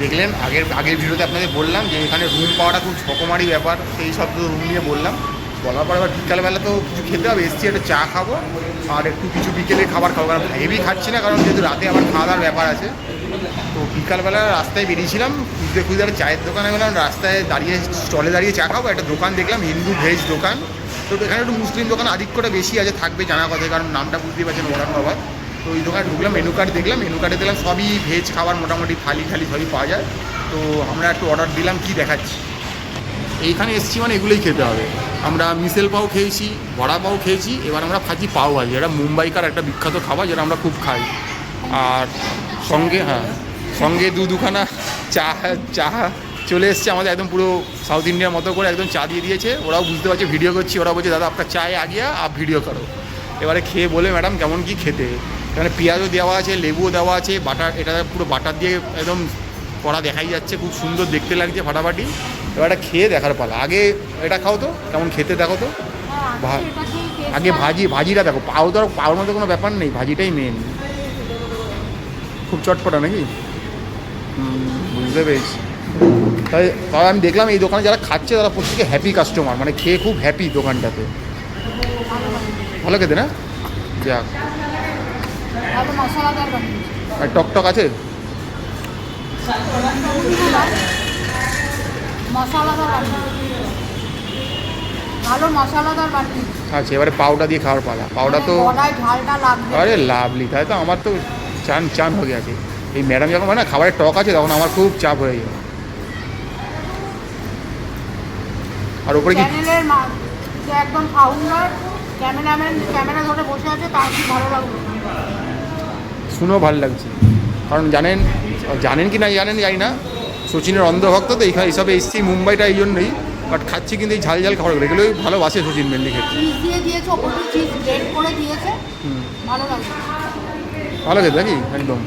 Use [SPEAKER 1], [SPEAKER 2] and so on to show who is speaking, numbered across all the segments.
[SPEAKER 1] দেখলেন আগের ভিডিওতে আপনাদের বললাম যে এখানে রুম পাওয়াটা খুব ঝকমারি ব্যাপার, সেই সব তো রুম নিয়ে বললাম। বলার পর এবার বিকালবেলা তো কিছু খেতে হবে, এসছি একটা চা খাবো আর একটু কিছু বিকেলে খাবার খাবো, কারণ হেভি খাচ্ছি না, কারণ যেহেতু রাতে আবার খাওয়া দাওয়ার ব্যাপার আছে। তো বিকালবেলা রাস্তায় বেরিয়েছিলাম, খুঁজতে খুঁজতে একটা চায়ের দোকানে গেলাম, রাস্তায় দাঁড়িয়ে স্টলে দাঁড়িয়ে চা খাবো, একটা দোকান দেখলাম হিন্দু ভেজ দোকান। তো এখানে একটু মুসলিম দোকান আধিক্যটা বেশি আছে, থাকবে জানা কথা, কারণ নামটা বুঝতেই পারছেন মোরানবাজার। তো ওই দোকানে ঢুকলাম, মেনু কার্ড দেখলাম, মেনু কার্ডে দেখলাম সবই ভেজ খাবার, মোটামুটি থালি সবই পাওয়া যায়। তো আমরা একটু অর্ডার দিলাম, কি দেখাচ্ছি। এইখানে এসছি মানে এগুলোই খেতে হবে। আমরা মিসেল পাও খেয়েছি, বড়া পাও খেয়েছি, এবার আমরা খাচ্ছি পাও ভাজি, এটা মুম্বাইকার একটা বিখ্যাত খাবার যেটা আমরা খুব খাই। আর সঙ্গে দুখানা চা চলে এসছে আমাদের, একদম পুরো সাউথ ইন্ডিয়ার মতো করে একদম চা দিয়ে দিয়েছে। ওরাও বুঝতে পারছে ভিডিও করছি, ওরা বলছে দাদা আপনার চায়ে আগিয়া আপ ভিডিও করো। এবারে খেয়ে বলে ম্যাডাম কেমন কি খেতে। এখানে পেঁয়াজও দেওয়া আছে, লেবুও দেওয়া আছে, বাটার, এটা পুরো বাটার দিয়ে একদম করা দেখাই যাচ্ছে, খুব সুন্দর দেখতে লাগছে ফাটাফাটি। এবার এটা খেয়ে দেখার পালা। আগে এটা খাও তো কেমন খেতে, দেখো তো। আগে ভাজিটা দেখো, পাওয়ার মধ্যে কোনো ব্যাপার নেই, ভাজিটাই মেন। খুব চটপটা নাকি? বুঝতে পেরেছি। তাই আমি দেখলাম এই দোকানে যারা খাচ্ছে তারা প্রত্যেকে হ্যাপি কাস্টমার, মানে খেয়ে খুব হ্যাপি দোকানটাতে। ভালো খেতে না? যাক, আর টক আছে? আচ্ছা, এবারে পাউডার দিয়ে খাওয়ার পালা। পাউডার তো আরে লাভলি, তাই তো আমার তো চান হয়ে গেছে। এই ম্যাডাম যখন মানে খাবারের টক আছে তখন আমার খুব চাপ হয়ে যায়। আর ওপরে কি
[SPEAKER 2] একদম ফাউন্ডার ক্যামেরা ধরে বসে আছে, তার কি ভালো লাগবে।
[SPEAKER 1] শুনেও ভালো লাগছে, কারণ জানেন কি না জানেন জানি না, সচিনের অন্ধভক্ত তো এইসবে এসছি মুম্বাইটা এই জন্যই। বাট খাচ্ছি কিন্তু এই ঝাল খাবারগুলো, এগুলোই ভালোবাসে সচিন মেনলি খেতে। ভালো খেতে নাকি একদম।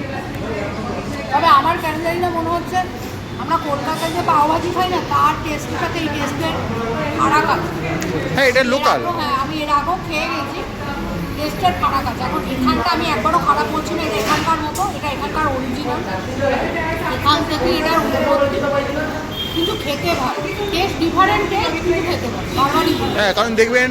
[SPEAKER 2] তবে আমার কেন জানি না মনে হচ্ছে আমরা কলকাতায় যে পাওভাজি খাই না, তার টেস্টের সাথে এই টেস্টের ফারাক আছে।
[SPEAKER 1] হ্যাঁ, এটা লোকাল।
[SPEAKER 2] হ্যাঁ, আমি এর আগেও খেয়ে গেছি, টেস্টের ফারাক আছে। এখন এখানটা আমি একবারও খারাপ বলছি না, এটা এখানকার মতো, এটা এখানকার অরিজিনাল, এখান থেকে এটার উৎপত্তি। কিন্তু খেতে ভালো, টেস্ট ডিফারেন্ট, টেস্ট কিন্তু খেতে ভালো।
[SPEAKER 1] হ্যাঁ, কারণ দেখবেন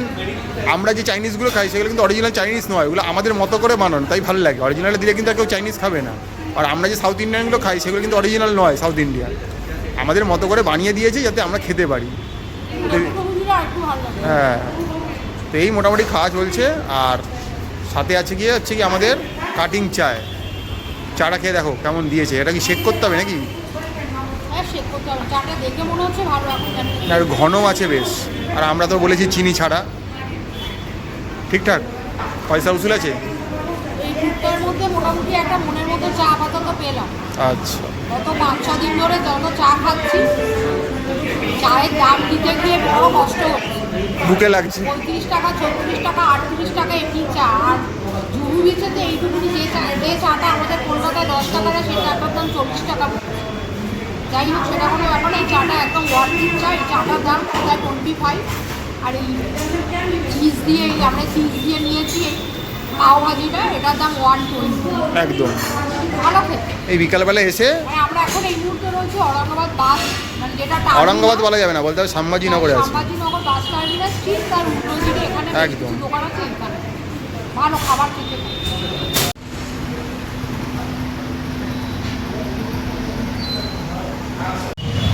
[SPEAKER 1] আমরা যে চাইনিজগুলো খাই সেগুলো কিন্তু অরিজিনাল চাইনিজ নয়, ওগুলো আমাদের মতো করে বানানো, তাই ভালো লাগে। অরিজিনালে দিলে কিন্তু আর কেউ চাইনিজ খাবে না। আর আমরা যে সাউথ ইন্ডিয়ানগুলো খাই সেগুলো কিন্তু অরিজিনাল নয়, সাউথ ইন্ডিয়ান আমাদের মতো করে বানিয়ে দিয়েছে যাতে আমরা খেতে পারি। হ্যাঁ, তো এই মোটামুটি খাওয়া চলছে। আর সাথে আছে হচ্ছে কি আমাদের কাটিং চাটা খেয়ে দেখো কেমন দিয়েছে। এটা কি শেক করতে হবে নাকি? না, ঘন আছে বেশ। আর আমরা তো বলেছি চিনি ছাড়া, ঠিকঠাক। পয়সা উসুল আছে। আচ্ছা,
[SPEAKER 2] গত 5-6 দিন ধরে যত চা খাচ্ছি, চায়ের দাম দিতে গিয়ে বড় কষ্ট হচ্ছে,
[SPEAKER 1] বুকে লাগছে।
[SPEAKER 2] 35 টাকা, 36 টাকা, 38 টাকা এমনি চা। আর জুহু বিচেতে এইটুকুনি যে চাটা আমাদের কলকাতায় 10 টাকা দেয়, সেই চাটার দাম 40 টাকা। যাই হোক, সেটা কোনো ব্যাপার না, এই চাটা একদম ওয়ার্থিট চা। এই চাটার দাম প্রায় 25। আর এই চিজ দিয়ে, আমরা চিজ দিয়ে নিয়েছি পাওভাজিটা, এটার দাম 120
[SPEAKER 1] একদম
[SPEAKER 2] ভালো খেতে।
[SPEAKER 1] এই বিকালবেলা এসে
[SPEAKER 2] আমরা এখন এই মুহূর্তে রয়েছি ঔরঙ্গাবাদ বাস, মানে যেটা
[SPEAKER 1] ঔরঙ্গাবাদ বলা যাবে না, বলতে হবে সম্ভাজিনগরে আছে।
[SPEAKER 2] সম্ভাজিনগর বাস টার্মিনাস, ঠিক তার উল্টো দিকে এখানে
[SPEAKER 1] একদম
[SPEAKER 2] দোকান আছে, এখানে ভালো খাবার খেতে।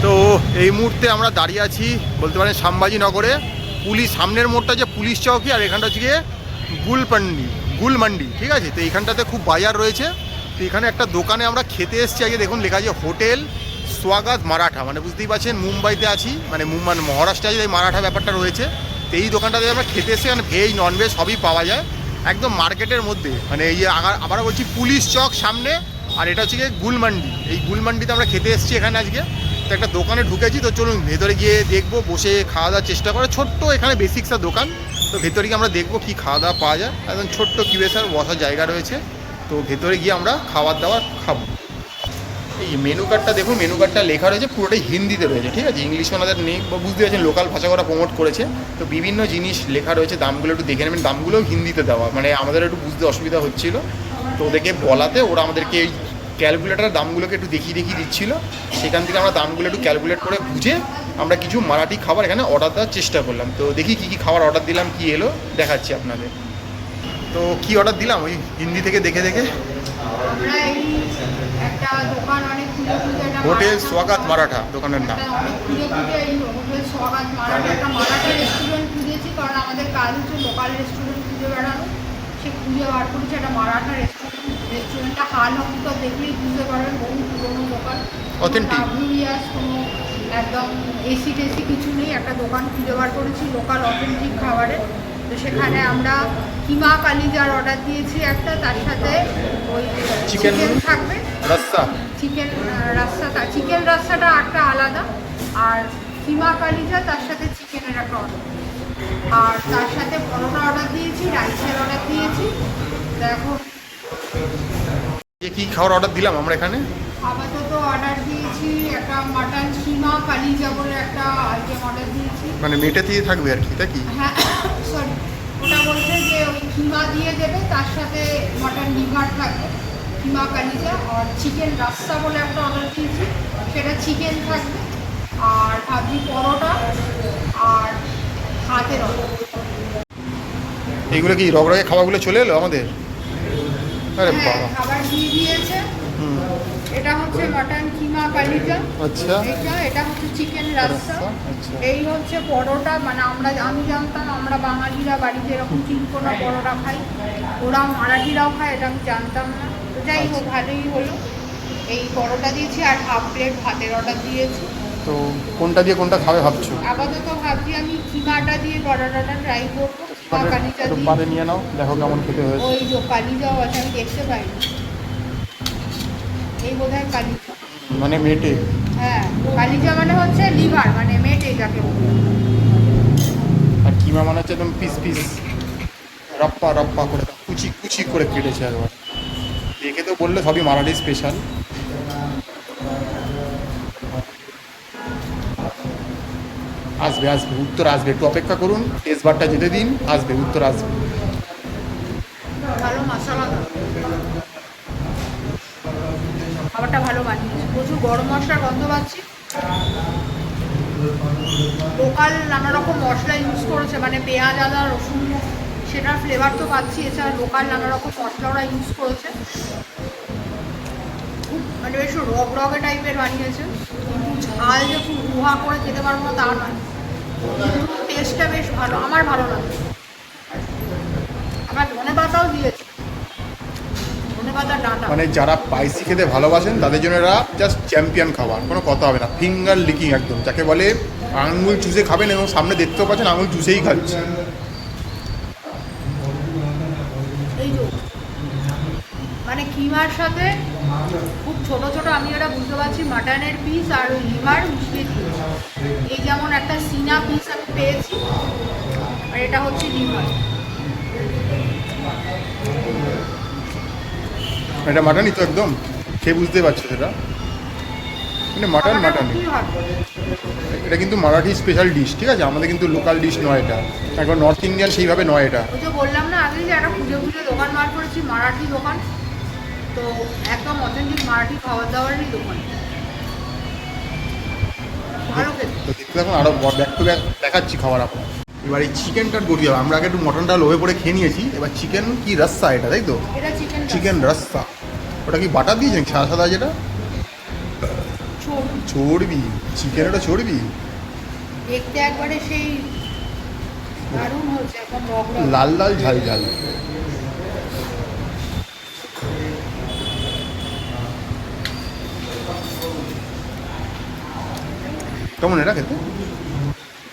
[SPEAKER 1] তো এই মুহূর্তে আমরা দাঁড়িয়ে আছি বলতে পারেন সম্ভাজিনগরে। সামনের মোড়টা যে পুলিশ চৌকি, আর এখানটা হচ্ছে গিয়ে গুলমান্ডি, ঠিক আছে। তো এইখানটাতে খুব বাজার রয়েছে। তো এখানে একটা দোকানে আমরা খেতে এসেছি। আগে দেখুন লেখা আছে হোটেল স্বাগত মারাঠা, মানে বুঝতেই পারছেন মুম্বাইতে আছি, মানে মহারাষ্ট্রে আছে, এই মারাঠা ব্যাপারটা রয়েছে। তো এই দোকানটাতে আমরা খেতে এসেছি, মানে ভেজ ননভেজ সবই পাওয়া যায় একদম মার্কেটের মধ্যে। মানে এই যে আবার বলছি পুলিশ চক সামনে, আর এটা হচ্ছে গিয়ে গুলমান্ডি। এই গুলমান্ডিতে আমরা খেতে এসেছি এখানে আজকে। তো একটা দোকানে ঢুকেছি, তো চলুন ভেতরে গিয়ে দেখবো, বসে খাওয়া দাওয়ার চেষ্টা করে। ছোট্ট এখানে বেসিক্সটা দোকান, তো ভেতরে গিয়ে আমরা দেখবো কী খাওয়া দাওয়া পাওয়া যায়। একদম ছোট্ট কিউএসআর বসার জায়গা রয়েছে। তো ভেতরে গিয়ে আমরা খাবার দাবার খাবো। এই মেনু কার্ডটা দেখুন, মেনু কার্ডটা লেখা রয়েছে পুরোটাই হিন্দিতে রয়েছে, ঠিক আছে। ইংলিশ ওনাদের নেই, বুঝতে পারছেন লোকাল ভাষা ওরা প্রমোট করেছে। তো বিভিন্ন জিনিস লেখা রয়েছে, দামগুলো একটু দেখে নেবেন। দামগুলোও হিন্দিতে দেওয়া, মানে আমাদের একটু বুঝতে অসুবিধা হচ্ছিলো। তো ওদেরকে বলাতে ওরা আমাদেরকে এই ক্যালকুলেটার দামগুলোকে একটু দেখিয়ে দেখিয়ে দিচ্ছিল, সেখান থেকে আমরা দামগুলো একটু ক্যালকুলেট করে বুঝে আমরা কিছু মারাঠি খাবার এখানে অর্ডার দেওয়ার চেষ্টা করলাম। তো দেখি কী কী খাবার অর্ডার দিলাম, কী এলো দেখাচ্ছি আপনাদের। তো কী অর্ডার দিলাম ওই হিন্দি থেকে দেখে দেখে,
[SPEAKER 2] আমরা এই একটা দোকান অনেক খুঁজে খুঁজে একটা
[SPEAKER 1] হোটেল
[SPEAKER 2] মারাঠা-
[SPEAKER 1] স্বাগত মারাঠা দোকানের নাম।
[SPEAKER 2] একটা অনেক খুঁজে খুঁজে এই হোটেল স্বাগত মারাঠা একটা মারাঠা রেস্টুরেন্ট খুঁজেছি, কারণ আমাদের কাজ হচ্ছে লোকাল রেস্টুরেন্ট খুঁজে বেড়ানো। সে খুঁজে বার করেছে একটা মারাঠা রেস্টুরেন্ট। রেস্টুরেন্টটা হাল হকিকত দেখলেই বুঝতে পারবেন, বহু পুরোনো দোকান,
[SPEAKER 1] Authentic?
[SPEAKER 2] লাক্সুরিয়াস কোনো একদম এসি টেসি কিছু নেই। একটা দোকান খুঁজে বার করেছি লোকাল অথেন্টিক খাবারের। তো সেখানে আমরা কিমা কালিজার অর্ডার দিয়েছি একটা, তার সাথে ওই
[SPEAKER 1] Chicken
[SPEAKER 2] চিকেন থাকবে,
[SPEAKER 1] রাস্তা
[SPEAKER 2] চিকেন রাস্তাটা, চিকেন রাস্তাটা একটা আলাদা, আর কিমা কালিজা তার সাথে চিকেনের একটা অর্ডার, আর তার সাথে পরোটা অর্ডার দিয়েছি, রাইসের অর্ডার দিয়েছি। দেখো
[SPEAKER 1] কী খাবার অর্ডার দিলাম আমরা এখানে।
[SPEAKER 2] আপাতত অর্ডার দিয়েছি একটা মাটন কিমা কালিজা বলে একটা আইটেম অর্ডার দিয়েছি।
[SPEAKER 1] মানে মেটে দিয়ে থাকবে আর কি, তাই কি?
[SPEAKER 2] হ্যাঁ সরি, ওটা বলছে যে ওই কিমা দিয়ে দেবে, তার সাথে মাটন লিভার থাকবে, কিমা কালিজা। আর চিকেন রাস্তা বলে একটা অর্ডার দিয়েছি, সেটা চিকেন থাকবে, আর ভাবছি পরোটা আর হাতের অর্ডার।
[SPEAKER 1] এইগুলো কি রগরগে খাবারগুলো চলে এলো আমাদের? আরে
[SPEAKER 2] হ্যাঁ
[SPEAKER 1] বাবা।
[SPEAKER 2] খাবার দিয়ে দিয়েছে।
[SPEAKER 1] হুম,
[SPEAKER 2] এটা হচ্ছে মাটন কিমা কালিজা,
[SPEAKER 1] আচ্ছা
[SPEAKER 2] এটা হচ্ছে চিকেন রাস্তা,
[SPEAKER 1] আচ্ছা।
[SPEAKER 2] এই হচ্ছে পরোটা। মানে আমি জানতাম, আমরা বাঙালিরা বাড়িতে এরকম চিনকোনা পরোটা খাই, ওরা মারাঠিরাও খায়, এটা আমি জানতাম না। তো যাই হোক, ভালোই হলো। এই পরোটা দিয়েছি আর হাফ প্লেট ভাতের অর্ডার দিয়েছি।
[SPEAKER 1] তো কোনটা দিয়ে কোনটা খাবে ভাবছো?
[SPEAKER 2] আপাতত ভাবছি আমি কিমাটা দিয়ে পরোটাটা ট্রাই করবো, কিমা কালিজা
[SPEAKER 1] একটু
[SPEAKER 2] দিয়ে।
[SPEAKER 1] পাতে নিয়ে নাও, দেখো কেমন খেতে হয়েছে।
[SPEAKER 2] ওই যে কালিজাও আছে, আমি দেখতে পাইনি, এই বোধহয় কালিজা।
[SPEAKER 1] মানে মেটে।
[SPEAKER 2] হ্যাঁ কালিজা মানে হচ্ছে লিভার, মানে মেটে যাকে বলে।
[SPEAKER 1] আর কিমা মানে হচ্ছে একদম পিস পিস রাপ্পা রাপ্পা করে কুচি কুচি করে কেটেছে একবার। দেখে তো বললে সবই মারাঠি স্পেশাল। আসবে আসবে, উত্তর আসবে, একটু অপেক্ষা করুন, টেস্ট বারটা যেতে দিন, আসবে উত্তর আসবে।
[SPEAKER 2] ভালো মশলা দাও, খাবারটা ভালো বানিয়েছে, প্রচুর গরম মশলার গন্ধ পাচ্ছি। লোকাল নানা রকম মশলা ইউজ করেছে, মানে পেঁয়াজ আদা রসুন সেটার ফ্লেভার তো পাচ্ছি, এছাড়া লোকাল নানা রকম মশলা ওরা ইউজ করেছে। খুব মানে বেশ রগে টাইপের বানিয়েছে, কিন্তু ঝাল যে খুব উহা করে খেতে পারবো না তা নয়, কিন্তু টেস্টটা বেশ ভালো, আমার ভালো লাগে। আবার ধনে পাতাও দিয়েছে, ধনে পাতার ডাঁটা।
[SPEAKER 1] মানে যারা স্পাইসি খেতে ভালোবাসেন তাদের জন্য এরা জাস্ট চ্যাম্পিয়ন খাবার, কোনো কথা হবে না। ফিঙ্গার লিকিং একদম, যাকে বলে আঙুল চুষে খাবেন, এবং সামনে দেখতেও পাচ্ছেন আঙুল চুষেই খাচ্ছে।
[SPEAKER 2] এই যে মানে কিমার সাথে খুব ছোট ছোট, আমি এটা বুঝতে পারছি মাটনের পিস আর ওই লিভার মিশিয়ে দিয়েছি। এই যেমন একটা সিনা পিস আমি পেয়েছি, আর এটা হচ্ছে লিভার।
[SPEAKER 1] এটা মাটনই তো একদম, খেয়ে বুঝতে পারছো সেটা, মানে মাটন মাটনই। এটা কিন্তু মারাঠি স্পেশাল ডিশ, ঠিক আছে? আমাদের কিন্তু লোকাল ডিশ নয় এটা, একবার নর্থ ইন্ডিয়ান সেইভাবে নয় এটা।
[SPEAKER 2] ওই যে বললাম না আগে, যে একটা খুঁজে খুঁজে দোকান বার করেছি, মারাঠি দোকান, তো একদম অথেন্টিক মারাঠি খাবার দাবারেরই দোকান, ভালো খেতে।
[SPEAKER 1] তো দেখতে থাকুন, আরও ব্যাক টু ব্যাক দেখাচ্ছি খাবার আপনার। এবার এই চিকেনটা গড়িয়ে যাবে, আমরা আগে একটু মটনটা লোভে পড়ে খেয়ে নিয়েছি, এবার চিকেন কি রাস্তা এটা, তাই তো?
[SPEAKER 2] এটা চিকেন
[SPEAKER 1] চিকেন রাস্তা, ওটা কি বাটার দিয়েছেন সাদা সাদা যেটা? চর্বি, চিকেন এটা চর্বি,
[SPEAKER 2] দেখতে একবারে সেই দারুণ হচ্ছে, একদম রক রক।
[SPEAKER 1] লাল লাল ঝাল ঝাল। কেমন এটা খেতে?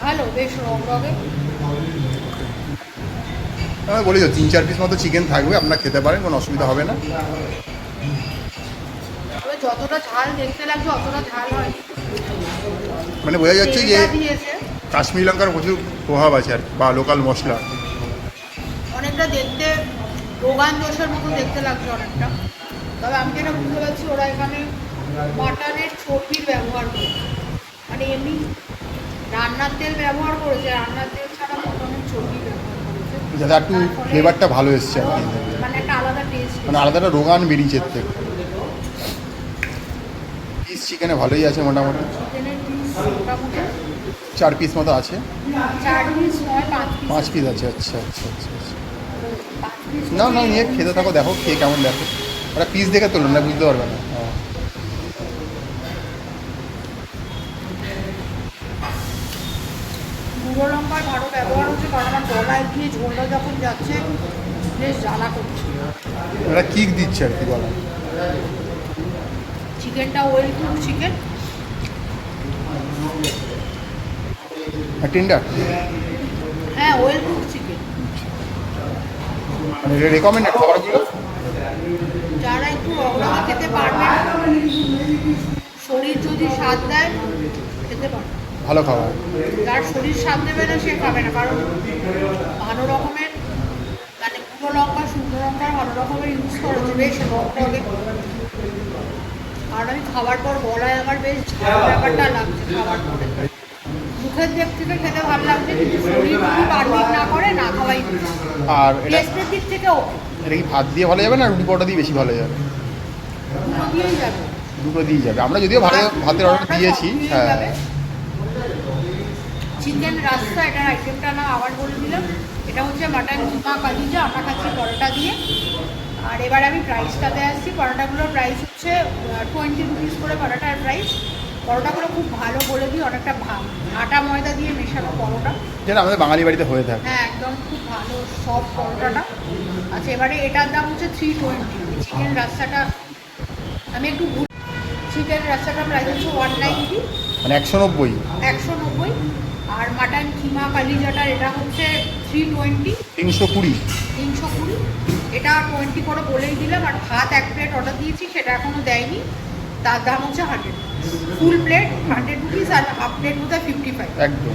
[SPEAKER 2] ভালো, বেশ রক রকে।
[SPEAKER 1] আমি বলি তো 3-4 পিস মতো চিকেন থাকবে, আপনারা খেতে পারেন, কোনো অসুবিধা হবে না।
[SPEAKER 2] তবে যতটা ঝাল দেখতে লাগছে অতটা ঝাল হয়।
[SPEAKER 1] মানে বোঝা যাচ্ছে যে
[SPEAKER 2] দিয়েছে
[SPEAKER 1] কাশ্মীরি লঙ্কার প্রচুর প্রভাব আছে আর কি, বা লোকাল মশলা।
[SPEAKER 2] অনেকটা দেখতে রোগান জোশের মতো দেখতে লাগছে অনেকটা। তবে আমি যেটা বুঝতে পারছি, ওরা এখানে মাটনের চর্বির ব্যবহার করেছে, মানে এমনি রান্নার তেল ব্যবহার করেছে, রান্নার তেল ছাড়া মাটনের চর্বি ব্যবহার করেছে,
[SPEAKER 1] যাতে একটু ফ্লেভারটা ভালো এসছে আর কি,
[SPEAKER 2] মানে একটা আলাদা টেস্ট।
[SPEAKER 1] মানে আলাদা একটা রোগান বেরিয়েছে এর থেকে। চিকেনে ভালোই আছে মোটামুটি,
[SPEAKER 2] চিকেনের পিস মোটামুটি
[SPEAKER 1] 4 পিস মতো আছে,
[SPEAKER 2] 4 পিস নয় 5
[SPEAKER 1] 5
[SPEAKER 2] পিস
[SPEAKER 1] পিস আছে। আচ্ছা আচ্ছা আচ্ছা আচ্ছা।
[SPEAKER 2] 5 পিস
[SPEAKER 1] না না, নিয়ে খেতে থাকো, দেখো খেয়ে কেমন দেখো। ওরা পিস দেখে তুলুন না, বুঝতে পারবে না। হ্যাঁ,
[SPEAKER 2] গুঁড়ো লঙ্কার ভালো ব্যবহার হচ্ছে, কারণ আমার গলায় গিয়ে ঝোলটা যখন যাচ্ছে বেশ জ্বালা করছে।
[SPEAKER 1] ওরা কিক দিচ্ছে আর কি বলা।
[SPEAKER 2] চিকেনটা ওয়েল কুক চিকেন,
[SPEAKER 1] টেন্ডার,
[SPEAKER 2] হ্যাঁ ওয়েল কুক চিকেন।
[SPEAKER 1] মানে রেকমেন্ডেড খাবারগুলো।
[SPEAKER 2] যারা একটু রগরগে খেতে পারবে না, শরীর যদি স্বাদ দেয় খেতে পারবে,
[SPEAKER 1] ভালো খাবার।
[SPEAKER 2] যার শরীর স্বাদ দেবে না সে খাবে না, কারণ ভালো রকমের মানে গুঁড়ো লঙ্কা শুকনো লঙ্কা ভালো রকমের ইউজ করেছে, বেশ রগরগে। আর আমি খাবার পর গলায় আমার বেশ ঝাল ব্যাপারটা লাগছে, খাবার পরে মুখের দিক থেকে খেতে ভালো লাগছে, কিন্তু শরীর যদি পারমিট না করে না খাওয়াই উচিত।
[SPEAKER 1] আর এটা
[SPEAKER 2] টেস্টের দিক থেকে ওকে,
[SPEAKER 1] এটা কি ভাত দিয়ে ভালো যাবে না রুটি পরোটা দিয়ে বেশি ভালো যাবে?
[SPEAKER 2] দুটো দিয়েই যাবে।
[SPEAKER 1] দুটো দিয়ে যাবে। আমরা যদিও ভাতের অর্ডার দিয়েছি। হ্যাঁ,
[SPEAKER 2] চিকেন রাস্তা এটার আইটেমটা না আবার বলে দিলাম। এটা হচ্ছে মাটন কিমা কালিজা, আমরা খাচ্ছি পরোটা দিয়ে। আর এবার আমি প্রাইসটাতে আসছি। পরোটাগুলোর প্রাইস হচ্ছে 20 রুপিস করে পরোটার প্রাইস। পরোটাগুলো খুব ভালো বলে দিই, অনেকটা আটা ময়দা দিয়ে মেশানো পরোটা।
[SPEAKER 1] যেটা আমাদের বাঙালি বাড়িতে হয়ে থাকে।
[SPEAKER 2] হ্যাঁ একদম খুব ভালো সফট পরোটাটা। আচ্ছা এবারে এটার দাম হচ্ছে 320। চিকেন রাস্তাটা আমি একটু চিকেন রাস্তাটা প্রাইস হচ্ছে 190,
[SPEAKER 1] মানে 190।
[SPEAKER 2] 190। আর মাটন কিমা কালিজাটার এটা হচ্ছে 320,
[SPEAKER 1] 320।
[SPEAKER 2] 320। এটা 20 করে বলেই দিলাম। আর ভাত 1 প্লেট অর্ডার দিয়েছি, সেটা এখনও দেয়নি, তার দাম হচ্ছে 100। ফুল প্লেট 100 রুপিস, আর হাফ প্লেট বোধহয় 55।
[SPEAKER 1] একদম।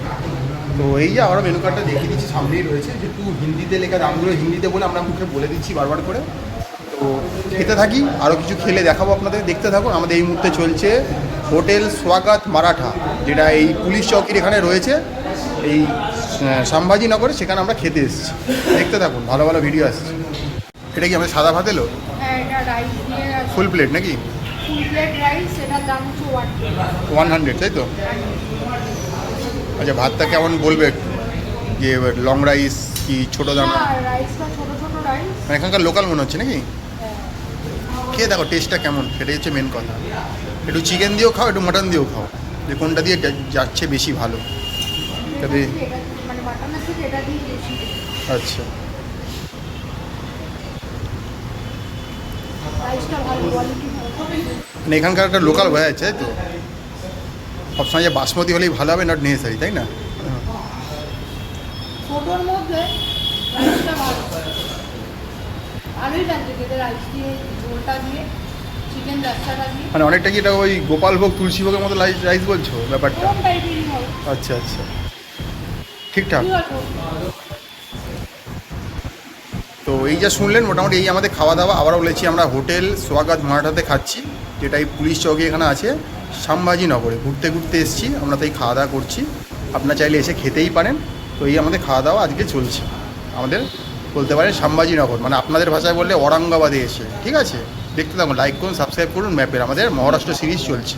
[SPEAKER 1] তো এই যে আমরা মেনু কার্ডটা দেখিয়ে দিচ্ছি, সামনেই রয়েছে, যেহেতু হিন্দিতে লেখা, দামগুলো হিন্দিতে বলে আমরা মুখে বলে দিচ্ছি বারবার করে। তো খেতে থাকি, আরও কিছু খেলে দেখাবো আপনাদের, দেখতে থাকুন। আমাদের এই মুহূর্তে চলছে হোটেল স্বাগত মারাঠা, যেটা এই পুলিশ চৌকির এখানে রয়েছে, এই সম্ভাজিনগরে। সেখানে আমরা খেতে এসেছি, দেখতে থাকুন, ভালো ভালো ভিডিও আসছে। এটা কি আমাদের সাদা ভাত এলো?
[SPEAKER 2] হ্যাঁ এটা রাইস দিয়ে
[SPEAKER 1] ফুল প্লেট নাকি?
[SPEAKER 2] ফুল প্লেট রাইস, এটার দাম হচ্ছে
[SPEAKER 1] 100, তাই তো? আচ্ছা, ভাতটা কেমন বলবে একটু, যে লং রাইস কি ছোটো দানা?
[SPEAKER 2] রাইসটা ছোটো ছোটো রাইস।
[SPEAKER 1] মানে এখানকার লোকাল মনে হচ্ছে নাকি? খেয়ে দেখো টেস্টটা কেমন, সেটাই হচ্ছে মেন কথা। একটু চিকেন দিয়েও খাও, একটু মাটন দিয়েও খাও, যে কোনটা দিয়ে যাচ্ছে বেশি ভালো। তবে
[SPEAKER 2] মানে মাটনের থেকে এটা দিয়ে বেশি।
[SPEAKER 1] আচ্ছা,
[SPEAKER 2] রাইসটা ভালো, কোয়ালিটি ভালো।
[SPEAKER 1] মানে এখানকার একটা লোকাল হয়ে যাচ্ছে, তাই তো? সবসময় যে বাসমতি হলেই ভালো হবে, নট নেসেসারি, তাই না?
[SPEAKER 2] ছোটোর মধ্যে রাইসটা ভালো, ভালোই লাগছে খেতে, রাইস দিয়ে ঝোলটা দিয়ে চিকেন রাস্তাটা দিয়ে।
[SPEAKER 1] মানে অনেকটা কি এটা ওই গোপালভোগ তুলসীভোগের মতো রাইস বলছো ব্যাপারটা?
[SPEAKER 2] কোন টাইপেরই হবে।
[SPEAKER 1] আচ্ছা আচ্ছা, ঠিকঠাক।
[SPEAKER 2] ঠিক আছে।
[SPEAKER 1] তো এই যা শুনলেন মোটামুটি এই আমাদের খাওয়া দাওয়া। আবারও বলেছি, আমরা হোটেল স্বাগত মারাঠাতে খাচ্ছি, যেটা এই পুলিশ চৌকি এখানে আছে সম্ভাজিনগরে। ঘুরতে ঘুরতে এসেছি আমরা, তাই খাওয়া দাওয়া করছি। আপনারা চাইলে এসে খেতেই পারেন। তো এই আমাদের খাওয়া দাওয়া আজকে চলছে আমাদের, বলতে পারেন সম্ভাজিনগর, মানে আপনাদের ভাষায় বললে औरंगाबादে এসে। ঠিক আছে, দেখতে থাকুন, লাইক করুন, সাবস্ক্রাইব করুন ম্যাপের, আমাদের মহারাষ্ট্র সিরিজ চলছে।